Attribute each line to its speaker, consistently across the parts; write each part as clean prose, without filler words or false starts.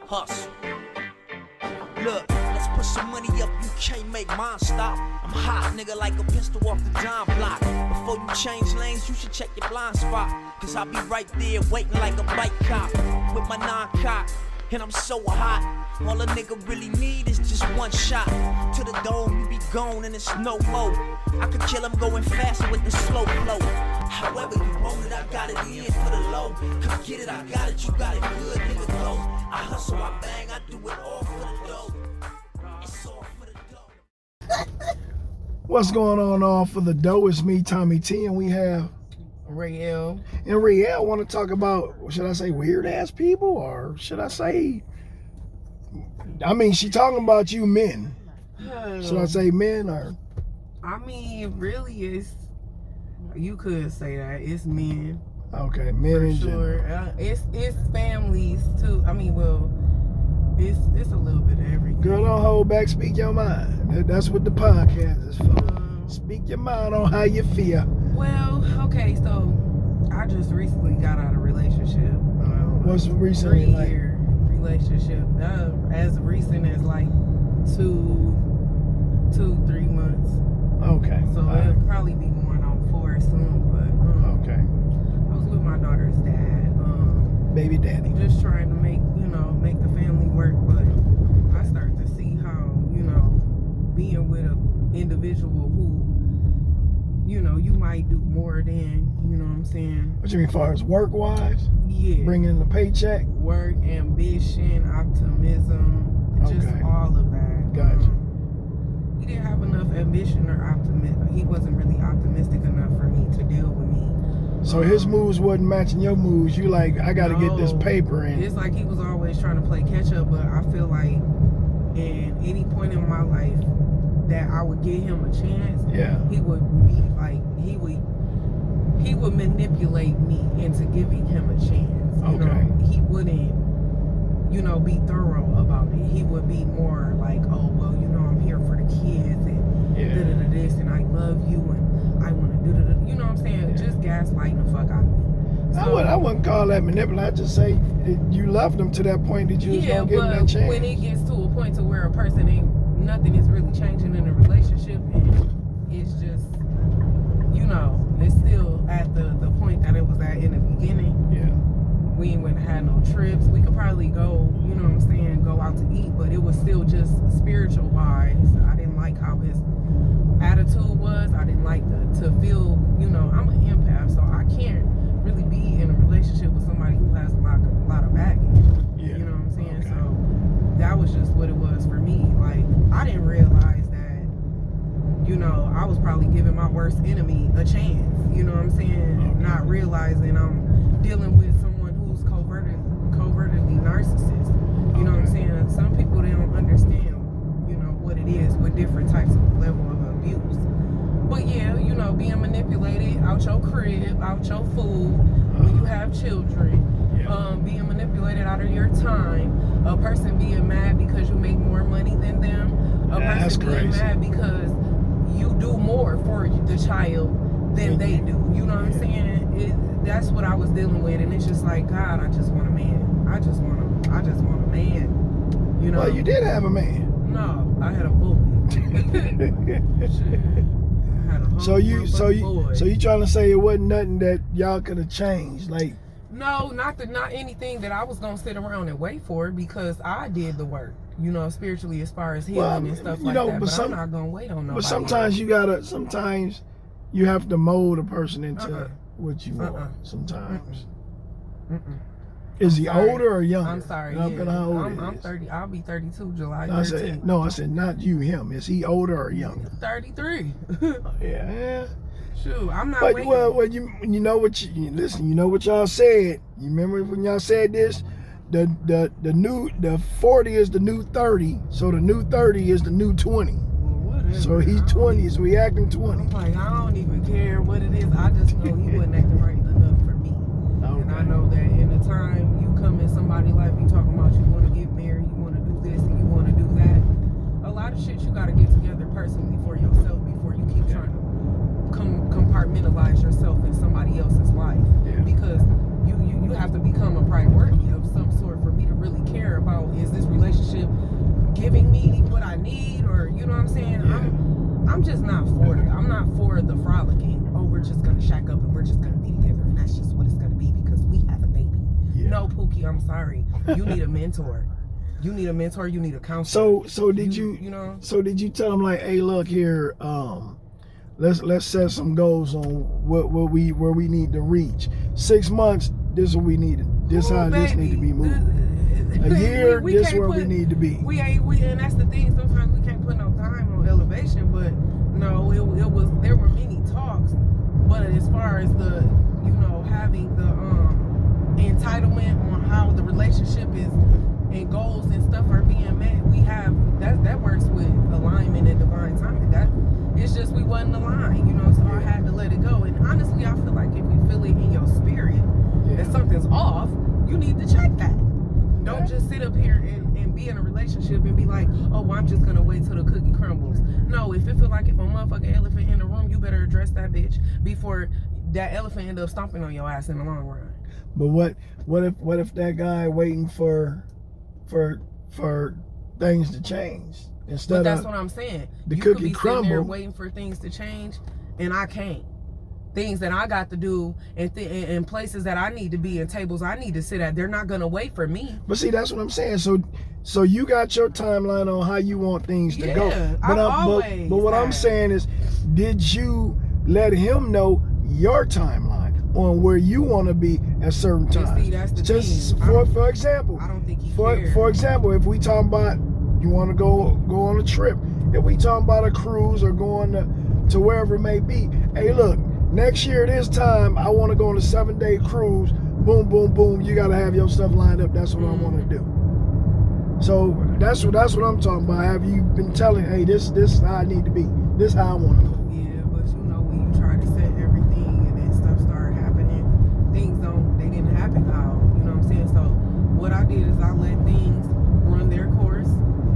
Speaker 1: Hustle. Look, let's put some money up, you can't make mine stop. I'm hot, nigga, like a pistol off the dime block. Before you change lanes, you should check your blind spot. Cause I'll be right there waiting like a bike cop. With my non-cock, and I'm so hot. All a nigga really need is just one shot. To the dome, you be gone and it's no more. I could kill him going faster with the slow flow. However you want it, I got it in for the low. Come get it, I got it, you got it good, nigga, go. I hustle, I bang, I do it all for the dough. It's all for the dough.
Speaker 2: What's going on, all for the dough? It's me, Tommy T, and we have
Speaker 3: Rael.
Speaker 2: And Rael want to talk about, should I say weird ass people, or should I say, I mean, she talking about you men. Should I say men, or?
Speaker 3: I mean, really, you could say that. It's men.
Speaker 2: Okay, men in general.
Speaker 3: It's families too. I mean, well, it's a little bit of everything.
Speaker 2: Girl, don't hold back, speak your mind. That's what the podcast is for. Speak your mind on how you feel.
Speaker 3: Well, okay, so I just recently got out of a relationship.
Speaker 2: What's recently like?
Speaker 3: 3-year relationship. As recent as like 2-3 months.
Speaker 2: Okay.
Speaker 3: So it'll probably be going on 4 soon, but
Speaker 2: okay.
Speaker 3: I was with my daughter's dad.
Speaker 2: Baby daddy.
Speaker 3: Just trying to make the family work, but I started to see how, being with an individual who, you might do more than, you know what I'm saying?
Speaker 2: What you mean, as far as work-wise?
Speaker 3: Yeah.
Speaker 2: Bringing in the paycheck?
Speaker 3: Work, ambition, optimism, just all of that.
Speaker 2: Gotcha.
Speaker 3: He didn't have enough ambition or optimism. He wasn't really optimistic enough for me to deal with me.
Speaker 2: So his moves wasn't matching your moves. You like, I got to get this paper in.
Speaker 3: It's like he was always trying to play catch up, but I feel like in any point in my life that I would give him a chance, he would be like, he would manipulate me into giving him a chance. He wouldn't, be thorough about it. He would be more like, oh, well, I'm here for the kids and this and I love you and I want to do you know what I'm saying? Just gaslighting the fuck out of me. So,
Speaker 2: I wouldn't call that manipulation. I'd just say you loved him to that point that you was going to give him that chance.
Speaker 3: When it gets to a point to where a person nothing is really changing in a relationship and it's just, it's still at the point that it was at in the beginning.
Speaker 2: Yeah.
Speaker 3: We wouldn't have had no trips. We could probably go, go out to eat, but it was still just spiritual wise. I didn't like how his attitude was. I didn't like to feel, I'm an empath, so I can't really be in a relationship with somebody who has a lot of baggage.
Speaker 2: Yeah.
Speaker 3: You know what I'm saying? Okay. So that was just what it was for me. Like, I didn't realize that, I was probably giving my worst enemy a chance. You know what I'm saying?
Speaker 2: Okay.
Speaker 3: Not realizing I'm dealing with someone who's covertly narcissist. You know what I'm saying? Some people, they don't understand, what it is with different types of level of abuse. But yeah, being manipulated out your crib, out your food, when you have children, being manipulated out of your time, a person being mad because you make more money than them, a person being mad because you do more for the child than they do. You know what I'm saying? That's what I was dealing with, and it's just like, God, I just want a man. I just want a man.
Speaker 2: Well, you did have a man.
Speaker 3: No, I had a boy.
Speaker 2: So you trying to say it wasn't nothing that y'all could have changed, like?
Speaker 3: No, not anything that I was gonna sit around and wait for, because I did the work, spiritually, as far as healing and stuff like that. But I'm not gonna wait on nobody.
Speaker 2: But sometimes you have to mold a person into what you want. Sometimes. Is he older or younger?
Speaker 3: I'm sorry. I'm 30. I'll be 32 July 13th.
Speaker 2: I said not you, him. Is he older or younger?
Speaker 3: 33.
Speaker 2: Yeah.
Speaker 3: Shoot, I'm not waiting.
Speaker 2: Well, you know what listen. You know what y'all said. You remember when y'all said this? The 40 is the new 30. So the new 30 is the new 20. So he's 20. So he acting 20.
Speaker 3: I'm like, I don't even care what it is. I just know he wasn't acting right enough for me. And I know that in the time you come in somebody's life, you talking about you want to get married, you want to do this and you want to do that. A lot of shit you got to get together personally for yourself before you keep trying to compartmentalize yourself in somebody else's life. Because you have to be Pookie, I'm sorry. You need a mentor. You need a mentor. You need a counselor.
Speaker 2: So did you
Speaker 3: know?
Speaker 2: So did you tell them like, hey, look here, let's set some goals on where we need to reach. 6 months, this is what we need. This how this need to be moving. A year, this where we need to be.
Speaker 3: We and that's the thing. Sometimes we can't put no time on elevation, but no, it was. There were many talks, but as far as the, having the entitlement on how the relationship is and goals and stuff are being met, we have that works with alignment and divine timing. That it's just we wasn't aligned, so I had to let it go. And honestly, I feel like if you feel it in your spirit that something's off, you need to check that. Don't just sit up here and be in a relationship and be like, oh, well, I'm just gonna wait till the cookie crumbles. No, if it feel like if a motherfucking elephant in the room, you better address that bitch before that elephant end up stomping on your ass in the long run.
Speaker 2: But what if that guy waiting for things to change instead
Speaker 3: But that's
Speaker 2: of
Speaker 3: what I'm saying.
Speaker 2: the
Speaker 3: You
Speaker 2: cookie
Speaker 3: could be
Speaker 2: crumble?
Speaker 3: sitting there waiting for things to change, and I can't. Things that I got to do and places that I need to be and tables I need to sit at, they're not gonna wait for me.
Speaker 2: But see, that's what I'm saying. So you got your timeline on how you want things to go. But what I'm saying is, did you let him know your timeline on where you want to be at certain times?
Speaker 3: See, that's the
Speaker 2: Just
Speaker 3: thing.
Speaker 2: for example,
Speaker 3: I don't think he cared.
Speaker 2: For example, if we talking about you want to go on a trip, if we talking about a cruise or going to wherever it may be, hey, look, next year this time I want to go on a 7-day cruise. Boom, boom, boom. You got to have your stuff lined up. That's what I want to do. So that's what I'm talking about. Have you been telling, hey, this is how I need to be. This is how I want to go.
Speaker 3: Yeah, but when you try to set everything and then stuff started happening, they didn't happen how, you know what I'm saying? So what I did is I let things run their course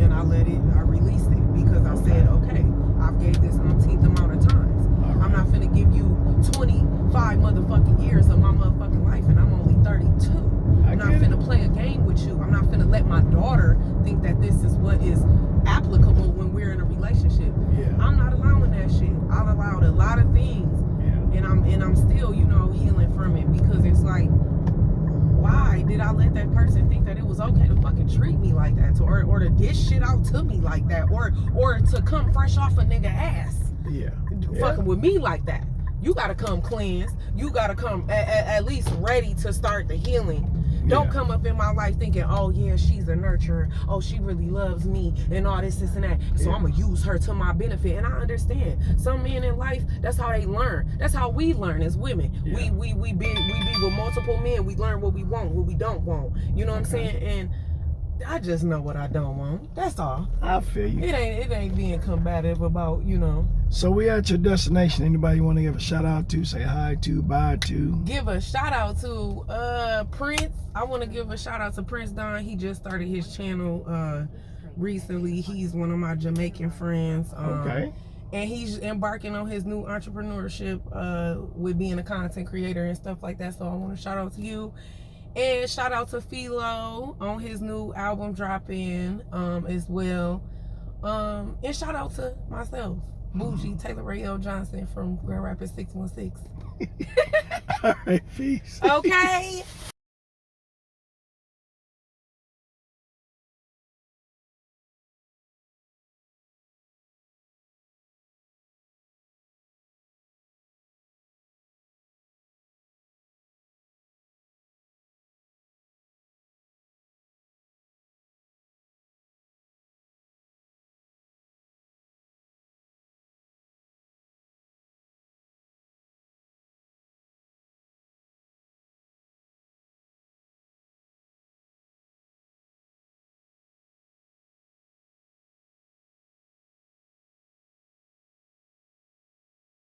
Speaker 3: and I released it because I said, okay, I've gave this umpteenth amount of times. Right. I'm not finna give you 25 motherfucking years of my motherfucking life and I'm only 32. I'm not finna play a game with you. I'm not finna let my daughter think that this is what is applicable when we're in a relationship.
Speaker 2: Yeah.
Speaker 3: I'm not allowing that shit. I've allowed a lot of things, and I'm still, healing from it because it's like, why did I let that person think that it was okay to fucking treat me like that, or to dish shit out to me like that, or to come fresh off a nigga ass, fucking with me like that? You gotta come cleansed. You gotta come at least ready to start the healing. Don't come up in my life thinking, oh yeah, she's a nurturer. Oh, she really loves me and all this and that. So I'm gonna use her to my benefit. And I understand some men in life, that's how they learn. That's how we learn as women. We be with multiple men. We learn what we want, what we don't want. You know what I'm saying? And I just know what I don't want. That's all.
Speaker 2: I feel you.
Speaker 3: It ain't being combative about,
Speaker 2: So we at your destination. Anybody want to give a shout out to, say hi to, bye to?
Speaker 3: Give a shout out to Prince. I want to give a shout out to Prince Don. He just started his channel recently. He's one of my Jamaican friends.
Speaker 2: Okay.
Speaker 3: And he's embarking on his new entrepreneurship with being a content creator and stuff like that. So I want to shout out to you. And shout out to Philo on his new album drop-in as well. And shout out to myself, Bougie Taylor Ray L. Johnson from Grand Rapids 616.
Speaker 2: All right, peace.
Speaker 3: Okay.